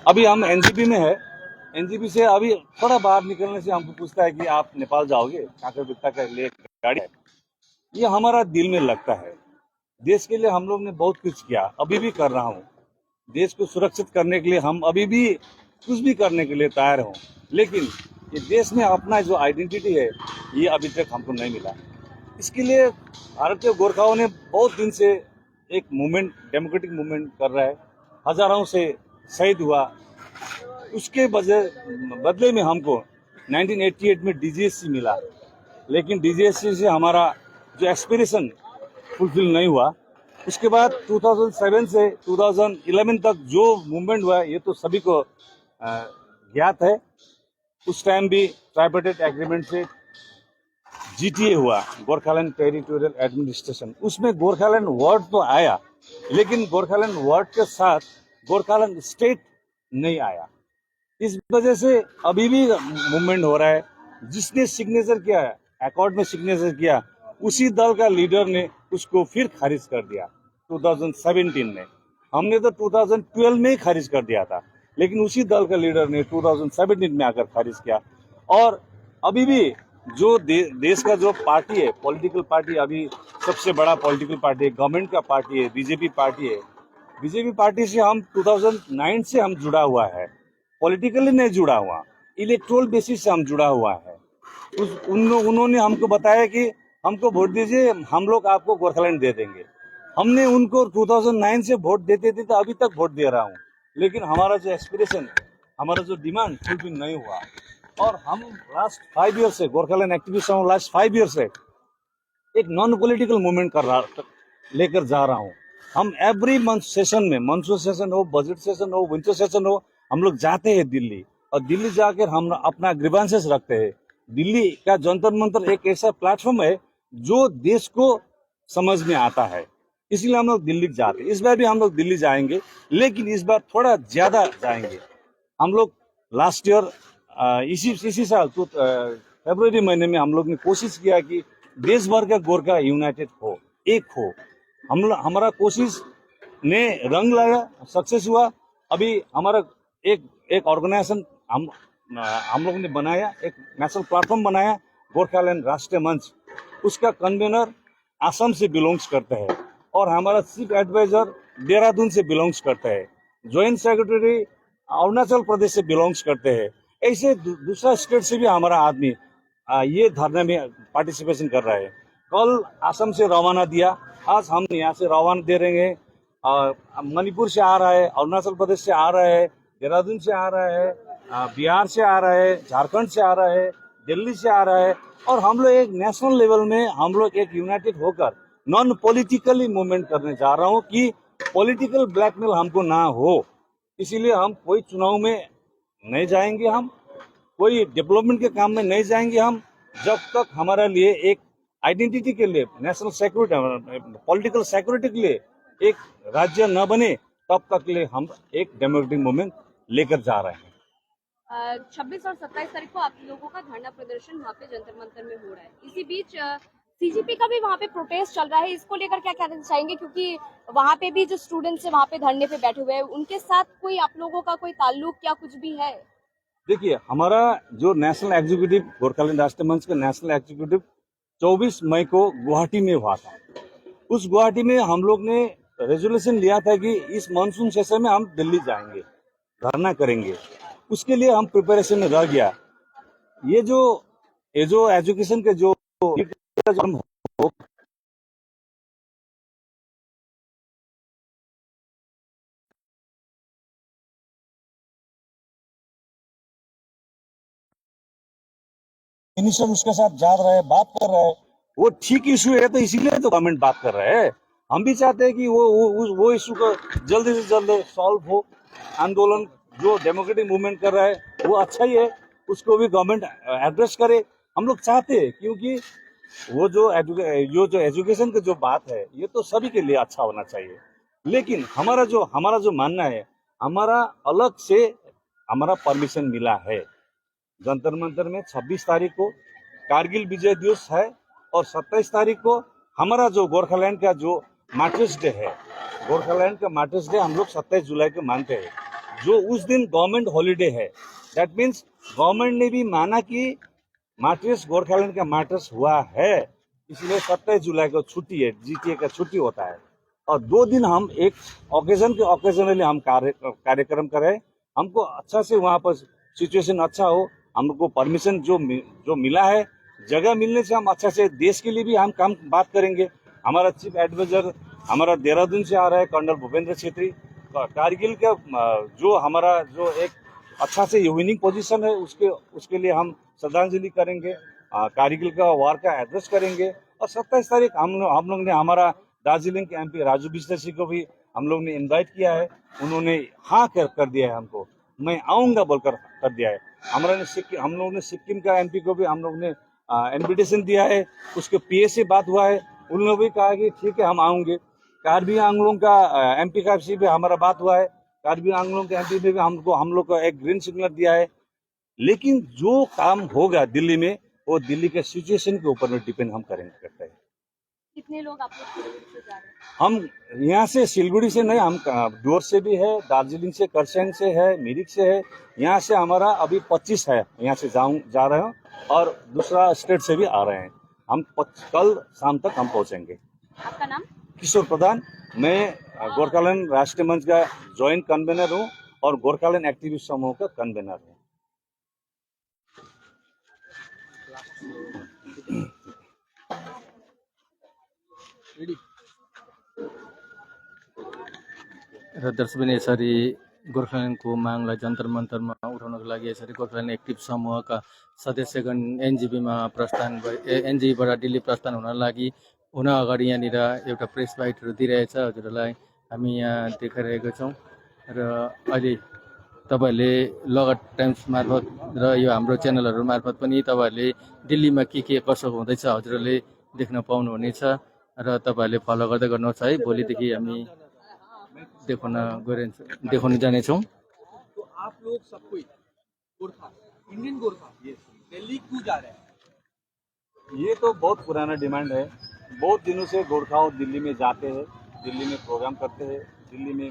अभी हम एनजीपी में है। एनजीपी से अभी थोड़ा बाहर निकलने से हमको पूछता है कि आप नेपाल जाओगे, कांकर बिट्टा का लिए गाड़ी है। ये हमारा दिल में लगता है। देश के लिए हम लोग ने बहुत कुछ किया, अभी भी कर रहा हूँ। देश को सुरक्षित करने के लिए हम अभी भी कुछ भी करने के लिए तैयार हूँ। लेकिन ये देश में अपना जो आइडेंटिटी है, ये अभी तक हमको नहीं मिला। इसके लिए भारतीय गोरखाओं ने बहुत दिन से एक मूवमेंट, डेमोक्रेटिक मूवमेंट कर रहा है। हजारों से शहीद हुआ। उसके बदले में हमको 1988 में डीजीएससी मिला। लेकिन डीजीएससी से हमारा जो एस्पिरेशन फुलफिल नहीं हुआ। उसके बाद 2007 से 2011 तक जो मूवमेंट हुआ, ये तो सभी को ज्ञात है। उस टाइम भी ट्राइपार्टाइट एग्रीमेंट से जीटीए हुआ, गोरखालैंड टेरिटोरियल एडमिनिस्ट्रेशन। उसमें गोरखालैंड वर्ड तो आया, लेकिन गोरखालैंड वर्ड के साथ गोरखालैंड स्टेट नहीं आया। इस वजह से अभी भी मूवमेंट हो रहा है। जिसने सिग्नेचर किया, अकॉर्ड में सिग्नेचर किया, उसी दल का लीडर ने उसको फिर खारिज कर दिया 2017 में। हमने तो 2012 में ही खारिज कर दिया था, लेकिन उसी दल का लीडर ने 2017 में आकर खारिज किया। और अभी भी जो देश का जो पार्टी है, पॉलिटिकल पार्टी, अभी सबसे बड़ा पॉलिटिकल पार्टी है, गवर्नमेंट का पार्टी है, बीजेपी पार्टी है। बीजेपी पार्टी से हम 2009 से हम जुड़ा हुआ है। पॉलिटिकली नहीं जुड़ा हुआ, इलेक्ट्रोल बेसिस से हम जुड़ा हुआ है। उन्होंने हमको बताया कि हमको वोट दीजिए, हम लोग आपको गोरखालैंड दे देंगे। हमने उनको 2009 से वोट देते थे, तो अभी तक वोट दे रहा हूँ। लेकिन हमारा जो एस्पिरेशन, हमारा जो डिमांड फुलफिल नहीं हुआ। और हम लास्ट 5 ईयर से गोरखालैंड एक्टिविस्ट हूँ। लास्ट 5 ईयर से एक नॉन पॉलिटिकल मूवमेंट लेकर जा रहा हूँ। हम एवरी मंथ सेशन में, मानसून सेशन हो, बजट सेशन हो, विंटर सेशन हो, हम लोग जाते हैं दिल्ली। और दिल्ली जाकर हम अपना ग्रीवांसेस रखते हैं। दिल्ली का जंतर मंतर एक ऐसा प्लेटफॉर्म है जो देश को समझ में आता है, इसलिए हम लोग दिल्ली जाते हैं। इस बार भी हम लोग दिल्ली जाएंगे, लेकिन इस बार थोड़ा ज्यादा जाएंगे। हम लोग लास्ट ईयर इसी साल फरवरी महीने में हम लोग ने कोशिश किया कि देश भर का गोरखा यूनाइटेड हो, एक हो। हमारा कोशिश ने रंग लाया, सक्सेस हुआ। अभी हमारा एक ऑर्गेनाइजेशन हम लोग ने बनाया, एक नेशनल प्लेटफॉर्म बनाया, गोरखालैंड राष्ट्रीय मंच। उसका कन्वीनर असम से बिलोंग्स करता है और हमारा चीफ एडवाइजर देहरादून से बिलोंग्स करता है। ज्वाइंट सेक्रेटरी अरुणाचल प्रदेश से बिलोंग्स करते हैं। ऐसे दूसरा स्टेट से भी हमारा आदमी ये धरने में पार्टिसिपेशन कर रहा है। कल असम से रवाना दिया, आज हम यहाँ से रवाना दे रहे हैं। मणिपुर से आ रहा है, अरुणाचल प्रदेश से आ रहा है, देहरादून से आ रहा है, बिहार से आ रहा है, झारखंड से आ रहा है, दिल्ली से आ रहा है। और हम लोग एक नेशनल लेवल में हम लोग एक यूनाइटेड होकर नॉन पॉलिटिकली मूवमेंट करने जा रहा हूँ कि पॉलिटिकल ब्लैकमेल हमको ना हो। इसीलिए हम कोई चुनाव में नहीं जाएंगे, हम कोई डेवलपमेंट के काम में नहीं जाएंगे हम, जब तक हमारे लिए एक आइडेंटिटी के लिए, नेशनल सिक्योरिटी, पॉलिटिकल सिक्योरिटी के लिए एक राज्य न बने, तब तक के लिए हम एक डेमोक्रेटिक मूवमेंट लेकर जा रहे हैं। 26 और 27 तारीख को आप लोगों का धरना प्रदर्शन वहाँ पे जंतर मंतर में हो रहा है। इसी बीच सीजीपी का भी वहाँ पे प्रोटेस्ट चल रहा है, इसको लेकर क्या कहना चाहेंगे? क्योंकि वहाँ पे भी जो स्टूडेंट्स है वहाँ पे धरने पे बैठे हुए हैं, उनके साथ कोई आप लोगों का कोई ताल्लुक या कुछ भी है? देखिए, हमारा जो नेशनल एग्जीक्यूटिव, गोरखालैंड राष्ट्रीय मंच का नेशनल एग्जीक्यूटिव 24 मई को गुवाहाटी में हुआ था। उस गुवाहाटी में हम लोग ने रेजोल्यूशन लिया था कि इस मानसून सेशन में हम दिल्ली जाएंगे, धरना करेंगे। उसके लिए हम प्रिपरेशन में रह गया। ये जो एजुकेशन के जो हम मिनिस्टर उसके साथ जा रहा है, बात कर रहा है, वो ठीक इशू है, तो इसीलिए तो गवर्नमेंट बात कर रहा है। हम भी चाहते हैं कि वो इशू को जल्दी से जल्द सॉल्व हो। आंदोलन जो डेमोक्रेटिक मूवमेंट कर रहा है वो अच्छा ही है, उसको भी गवर्नमेंट एड्रेस करे। हम लोग चाहते हैं, क्योंकि वो जो एजुकेशन की जो बात है, ये तो सभी के लिए अच्छा होना चाहिए। लेकिन हमारा जो मानना है, हमारा अलग से हमारा परमिशन मिला है। जंतर मंतर में 26 तारीख को कारगिल विजय दिवस है और 27 तारीख को हमारा जो गोरखालैंड का जो मार्टर्स डे है, गोरखालैंड का मार्टर्स डे हम लोग 27 जुलाई को मानते हैं। जो उस दिन गवर्नमेंट हॉलीडे है, दैट मीन्स गवर्नमेंट ने भी माना कि मार्टर्स गोरखालैंड का मार्टर्स हुआ है, इसलिए 27 जुलाई को छुट्टी है, जीटीए का छुट्टी होता है। और 2 दिन हम एक ऑकेजनली हम कार्यक्रम करें, हमको अच्छा से वहाँ पर सिचुएशन अच्छा हो, हमको परमिशन जो मिला है, जगह मिलने से हम अच्छा से देश के लिए भी हम काम बात करेंगे। हमारा चीफ एडवाइजर हमारा देहरादून से आ रहा है, कर्नल भूपेंद्र छेत्री। कारगिल का जो हमारा जो एक अच्छा से विनिंग पोजीशन है, उसके लिए हम श्रद्धांजलि करेंगे, कारगिल का वार का एड्रेस करेंगे। और 27 तारीख हम लोग ने हमारा दार्जिलिंग के एमपी राजू बिस्तर सिंह को भी हम लोग ने इनवाइट किया है, उन्होंने हाँ कर दिया है, हमको मैं आऊंगा बोलकर कर दिया है। हम लोग ने सिक्किम का एमपी को भी हम लोग ने इन्विटेशन दिया है, उसके पीए से बात हुआ है, उन्होंने भी कहा कि ठीक है हम आऊंगे। कार्बी आंगलों का एमपी का भी हमारा बात हुआ है, कार्बी आंगलों के एमपी में भी हम लोग को एक ग्रीन सिग्नल दिया है। लेकिन जो काम होगा दिल्ली में, वो दिल्ली के सिचुएशन के ऊपर में डिपेंड हम करते हैं। कितने लोग आप लोग सिलगुड़ी से जा रहे हैं? हम यहाँ से सिलगुड़ी से नहीं, हम डोर से भी है, दार्जिलिंग से, करसैन से है, मिरिक से है। यहाँ से हमारा अभी 25 है, यहाँ से जा रहे हैं, और दूसरा स्टेट से भी आ रहे हैं। हम कल शाम तक हम पहुँचेंगे। आपका नाम? किशोर प्रधान, मैं गोरखालैंड राष्ट्रीय मंच का ज्वाइंट कन्वेनर हूँ और गोरखालैंड एक्टिविस्ट समूह का कन्वेनर हूँ। र दर्शकबिन यसरी गोर्खाल्यान्डको मागलाई जन्तर मन्तरमा उठाउनको लागि यसरी गोर्खाल्यान्ड एक्टिभ समूहका सदस्यगण एनजेपीमा एनजेपीबाट दिल्ली प्रस्थान हुन अगाडि यहाँनिर एउटा प्रेस बाइटहरू दिइरहेछ हजुरहरूलाई हामी यहाँ देखाइरहेको छौँ। र अहिले तपाईँहरूले लगत टाइम्स मार्फत र यो हाम्रो च्यानलहरू मार्फत पनि तपाईँहरूले दिल्लीमा के कसो हुँदैछ हजुरहरूले देख्न पाउनुहुनेछ र तपाईँहरूले फलो गर्दै गर्नुहोस् है। भोलिदेखि हामी देखाउन जानेछौँ। तो आप लोग सब कोई गोरखा, इंडियन गोरखा दिल्ली क्यों जा रहे हैं? ये तो बहुत पुराना डिमांड है, बहुत दिनों से गोरखाओं दिल्ली में जाते हैं, दिल्ली में प्रोग्राम करते हैं, दिल्ली में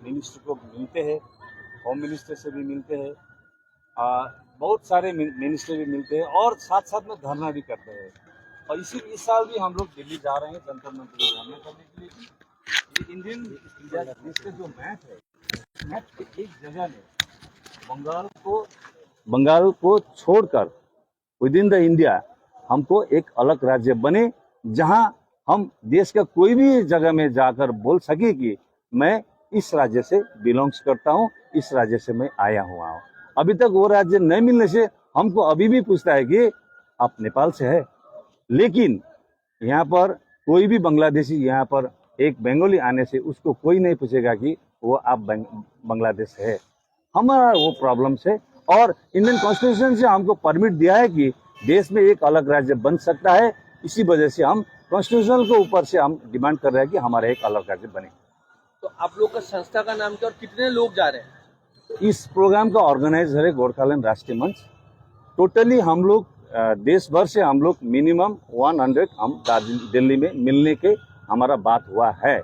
मिनिस्टर को मिलते हैं, होम मिनिस्टर से भी मिलते हैं, बहुत सारे मिनिस्टर भी मिलते हैं, और साथ साथ में धरना भी करते हैं। और इस साल भी हम लोग दिल्ली जा रहे हैं जंतर मंतर में धरना करने के लिए। ये इंडियन देश का जो मैप है, मैप के एक जगह में बंगाल को छोड़कर विद इन द इंडिया हमको एक अलग राज्य बने, जहां हम देश का कोई भी जगह में जाकर बोल सके कि मैं इस राज्य से बिलोंग्स करता हूं, इस राज्य से मैं आया हुआ हूं। अभी तक वो राज्य नहीं मिलने से हमको अभी भी पूछता है कि आप नेपाल से है, लेकिन यहाँ पर कोई भी बांग्लादेशी यहाँ पर एक बंगाली आने से उसको कोई नहीं पूछेगा कि वो आप बांग्लादेश से है। हमारा वो प्रॉब्लम है, और इंडियन कॉन्स्टिट्यूशन से हमको परमिट दिया है कि देश में एक अलग राज्य बन सकता है। इसी वजह से हम कॉन्स्टिट्यूशन के ऊपर से हम डिमांड कर रहे हैं कि हमारा एक अलग राज्य बने। तो आप लोग का संस्था का नाम क्या और कितने लोग जा रहे हैं? इस प्रोग्राम का ऑर्गेनाइजर है गोरखालैंड राष्ट्रीय मंच। टोटली हम लोग देश भर से हम लोग मिनिमम 100 हम दिल्ली में मिलने के हमारा बात हुआ है।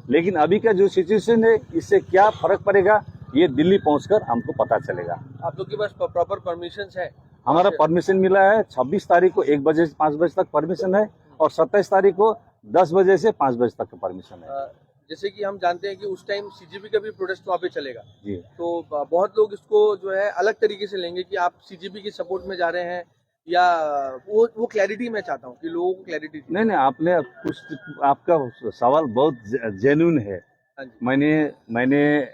लेकिन अभी का जो सिचुएशन है, इससे क्या फर्क पड़ेगा ये दिल्ली पहुंचकर हमको पता चलेगा। आप लोग के पास प्रॉपर परमिशन है? हमारा परमिशन मिला है 26 तारीख को 1 बजे से 5 बजे तक परमिशन है, और 27 तारीख को 10 बजे से 5 बजे तक का परमिशन है। जैसे कि हम जानते हैं कि उस टाइम सीजेपी का भी प्रोटेस्ट वहाँ पे चलेगा जी, तो बहुत लोग इसको जो है अलग तरीके से लेंगे कि आप सीजेपी की सपोर्ट में जा रहे हैं, या वो क्लैरिटी मैं चाहता हूँ कि लोगों को क्लैरिटी। नहीं, आपने कुछ, आपका सवाल बहुत जेन्युइन है। मैंने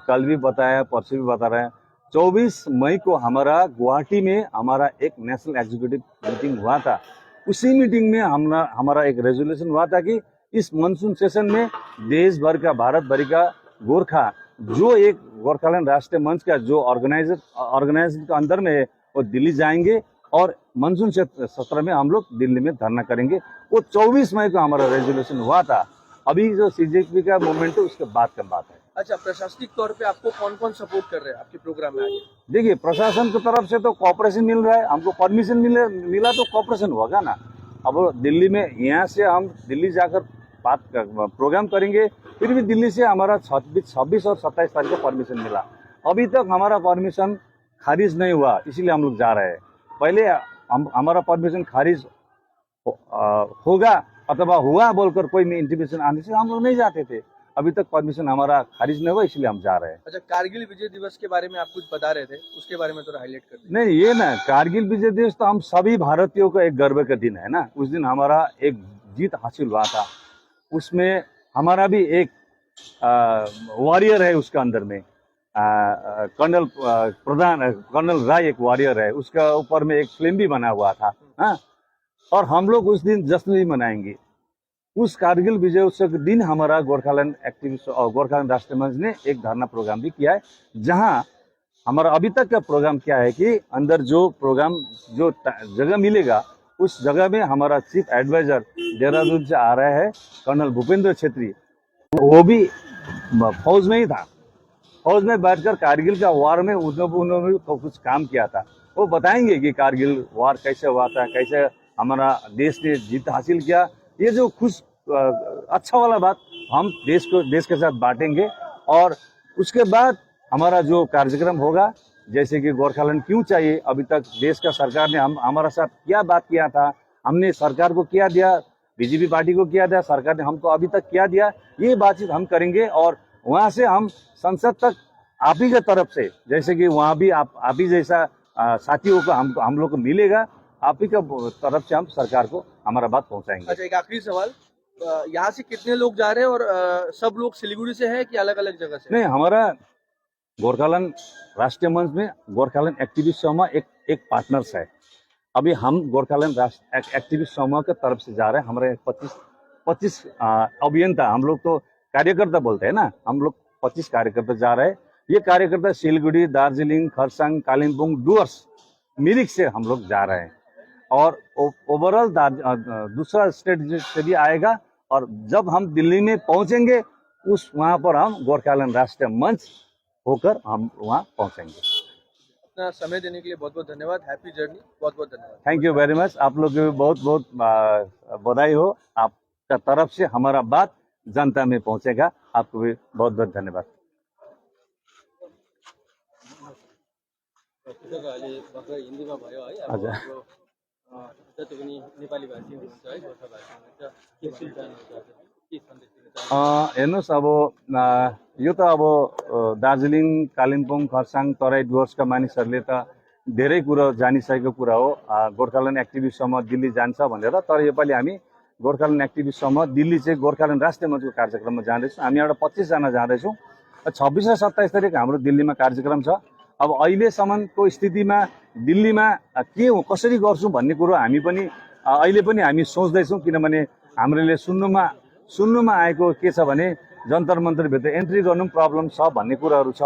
कल भी बताया, परसों भी बता रहा है। 24 मई को हमारा गुवाहाटी में हमारा एक नेशनल एग्जीक्यूटिव मीटिंग हुआ था। उसी मीटिंग में हमारा एक रेजोल्यूशन हुआ था कि इस मानसून सेशन में देश भर का, भारत भर का गोरखा, जो एक गोरखालैंड राष्ट्रीय मंच का जो ऑर्गेनाइजेशन के अंदर में है, वो दिल्ली जाएंगे, और मानसून सत्र में हम लोग दिल्ली में धरना करेंगे। वो 24 मई को हमारा रेजोल्यूशन हुआ था। अभी जो सीजेपी का मूवमेंट है, उसके बाद का बात है। अच्छा, प्रशासनिक तौर पे आपको कौन कौन सपोर्ट कर रहे हैं आपके प्रोग्राम में आगे? देखिए, प्रशासन की तरफ से तो कॉपरेशन मिल रहा है, हमको परमिशन मिला तो कॉपरेशन होगा ना। अब दिल्ली में, यहाँ से हम दिल्ली जाकर प्रोग्राम करेंगे, फिर भी दिल्ली से हमारा 26 और 27 तारीख को परमिशन मिला। अभी तक हमारा परमिशन खारिज नहीं हुआ, इसीलिए हम लोग जा रहे हैं। पहले हमारा परमिशन खारिज होगा अथवा हुआ बोलकर कोई में इंटीमेशन आने से हम लोग नहीं जाते थे। अभी तक परमिशन हमारा खारिज नहीं हुआ, इसलिए हम जा रहे हैं। अच्छा, कारगिल विजय दिवस के बारे में आप कुछ बता रहे थे, उसके बारे में थोड़ा हाईलाइट कर दीजिए। नहीं, ये ना कारगिल विजय दिवस तो हम सभी भारतीयों का एक गर्व का दिन है ना। उस दिन हमारा एक जीत हासिल हुआ था, उसमें हमारा भी एक वॉरियर है उसका अंदर में, कर्नल राय एक वॉरियर है, उसका ऊपर में एक फिल्म भी बना हुआ था। हाँ, और हम लोग उस दिन जश्न भी मनाएंगे। उस कारगिल विजय उत्सव के दिन हमारा गोरखालैंड एक्टिविस्ट और गोरखालैंड राष्ट्रीय मंच ने एक धरना प्रोग्राम भी किया है, जहां हमारा अभी तक का प्रोग्राम क्या है कि अंदर जो प्रोग्राम जो जगह मिलेगा उस जगह में हमारा चीफ एडवाइजर देहरादून से आ रहा है कर्नल भूपेंद्र छेत्री, वो भी फौज में ही था। फौज में बैठकर कारगिल का वार में उन्होंने कुछ काम किया था। वो बताएंगे कि कारगिल वार कैसे हुआ था, कैसे हमारा देश ने जीत हासिल किया। ये जो अच्छा वाला बात हम देश के साथ बांटेंगे। और उसके बाद हमारा जो कार्यक्रम होगा, जैसे कि गोरखालैंड क्यों चाहिए, अभी तक देश का सरकार ने हमारा साथ क्या बात किया था, हमने सरकार को क्या दिया, बीजेपी पार्टी को क्या दिया, सरकार ने हमको अभी तक क्या दिया, ये बातचीत हम करेंगे। और वहां से हम संसद तक आप ही के तरफ से, जैसे कि वहां भी आप ही जैसा साथियों को हम लोग को मिलेगा, आप ही का तरफ से हम सरकार को हमारा बात पहुंचाएंगे। अच्छा, एक आखिरी सवाल, यहाँ से कितने लोग जा रहे हैं और सब लोग सिलीगुड़ी से है कि अलग अलग जगह से? नहीं, हमारा गोरखालैंड राष्ट्रीय मंच में गोरखालैंड एक्टिविस्ट समूह एक पार्टनर्स है। अभी हम गोरखालैंड एक्टिविस्ट समूह के तरफ से जा रहे हैं। हमारे 25 अभियंता, हम लोग तो कार्यकर्ता बोलते हैं ना, हम लोग 25 कार्यकर्ता जा रहे हैं। ये कार्यकर्ता सिलीगुड़ी, दार्जिलिंग, खरसांग, कालिम्पोंग, डुअर्स, मिरिक से हम लोग जा रहे हैं। और ओवरऑल दूसरा स्टेट से भी आएगा। और जब हम दिल्ली में पहुंचेंगे वहां पर हम गोरखालैंड राष्ट्रीय मंच होकर हम वहां पहुंचेंगे। अपना समय देने के लिए बहुत बहुत धन्यवाद। हैप्पी जर्नी, बहुत बहुत धन्यवाद। Thank you very much. आप लोग को भी बहुत बहुत बधाई हो। आपका तरफ से हमारा बात जनता में पहुंचेगा। आपको भी बहुत बहुत धन्यवाद। हिन्दीमा भयो है, अब हजुर। हाम्रो जति पनि नेपाली भाषी हुनुहुन्छ है, गोर्खा भाषी हुनुहुन्छ, के सुल्तानहरू के सन्देश दिन चाहनुहुन्छ? हेर्नुहोस्, अब यो त अब दार्जिलिङ, कालिम्पोङ, खरसाङ, तराई, डुवर्सका मानिसहरूले त धेरै कुरो जानिसकेको कुरा हो। गोर्खाल्यान्ड एक्टिभिस्ट समूह दिल्ली जान्छ भनेर। तर योपालि हामी गोर्खाल्यान्ड एक्टिभिस्ट समूह दिल्ली चाहिँ गोर्खाल्यान्ड राष्ट्रिय मञ्चको कार्यक्रममा जाँदैछौँ। हामी एउटा 25 जना जाँदैछौँ। 26 र 27 तारिक हाम्रो दिल्लीमा कार्यक्रम छ। अब अहिलेसम्मको स्थितिमा दिल्लीमा के हो, कसरी गर्छौँ भन्ने कुरो हामी पनि अहिले पनि हामी सोच्दैछौँ। किनभने हामीले सुन्नुमा आएको के छ भने जन्तर मन्तरभित्र एन्ट्री गर्नु प्रब्लम छ भन्ने कुराहरू छ,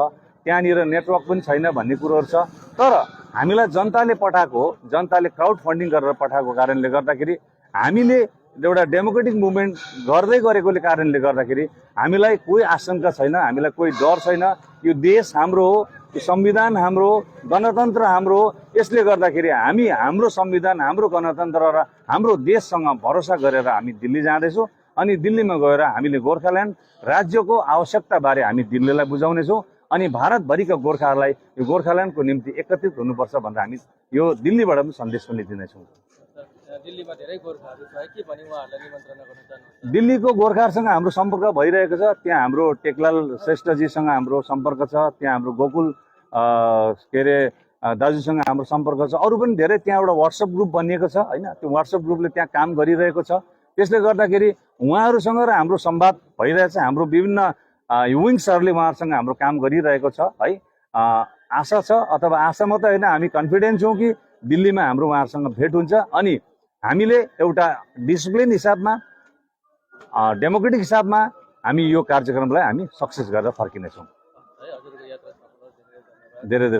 त्यहाँनिर नेटवर्क पनि छैन भन्ने कुरोहरू छ। तर हामीलाई जनताले पठाएको, जनताले क्राउड फन्डिङ गरेर पठाएको कारणले गर्दाखेरि हामीले एउटा डेमोक्रेटिक मुभमेन्ट गर्दै गरेकोले कारणले गर्दाखेरि हामीलाई कोही आशंका छैन, हामीलाई कोही डर छैन। यो देश हाम्रो हो, यो संविधान हाम्रो हो, गणतन्त्र हाम्रो हो। यसले गर्दाखेरि हामी हाम्रो संविधान, हाम्रो गणतन्त्र र हाम्रो देशसँग भरोसा गरेर हामी दिल्ली जाँदैछौँ। अनि दिल्लीमा गएर हामीले गोर्खाल्यान्ड राज्यको आवश्यकताबारे हामी दिल्लीलाई बुझाउनेछौँ। अनि भारतभरिका गोर्खाहरूलाई यो गोर्खाल्यान्डको निम्ति एकत्रित हुनुपर्छ भनेर हामी यो दिल्लीबाट पनि सन्देश पनि दिनेछौँ। दिल्लीमा धेरै गोर्खाहरू छ है, के भने उहाँहरूलाई निमन्त्रणा गर्न चाहनुहुन्छ? दिल्लीको गोर्खाहरूसँग हाम्रो सम्पर्क भइरहेको छ। त्यहाँ हाम्रो टेकलाल श्रेष्ठजीसँग हाम्रो सम्पर्क छ, त्यहाँ हाम्रो गोकुल के अरे दाजुसँग हाम्रो सम्पर्क छ। अरू पनि धेरै त्यहाँ एउटा व्हाट्सएप ग्रुप बनिएको छ होइन, त्यो व्हाट्सएप ग्रुपले त्यहाँ काम गरिरहेको छ। त्यसले गर्दाखेरि उहाँहरूसँग र हाम्रो संवाद भइरहेछ। हाम्रो विभिन्न विङ्सहरूले उहाँहरूसँग हाम्रो काम गरिरहेको छ है। आशा छ, अथवा आशा मात्रै होइन, हामी कन्फिडेन्ट छौँ कि दिल्लीमा हाम्रो उहाँहरूसँग भेट हुन्छ। अनि हामीले एउटा डिसिप्लिन हिसाबमा, डेमोक्रेटिक हिसाबमा हामी यो कार्यक्रमलाई हामी सक्सेस गरेर फर्किनेछौँ। है, हजुरको यात्रा सफल होस्, धेरै धेरै धन्यवाद। धेरै धेरै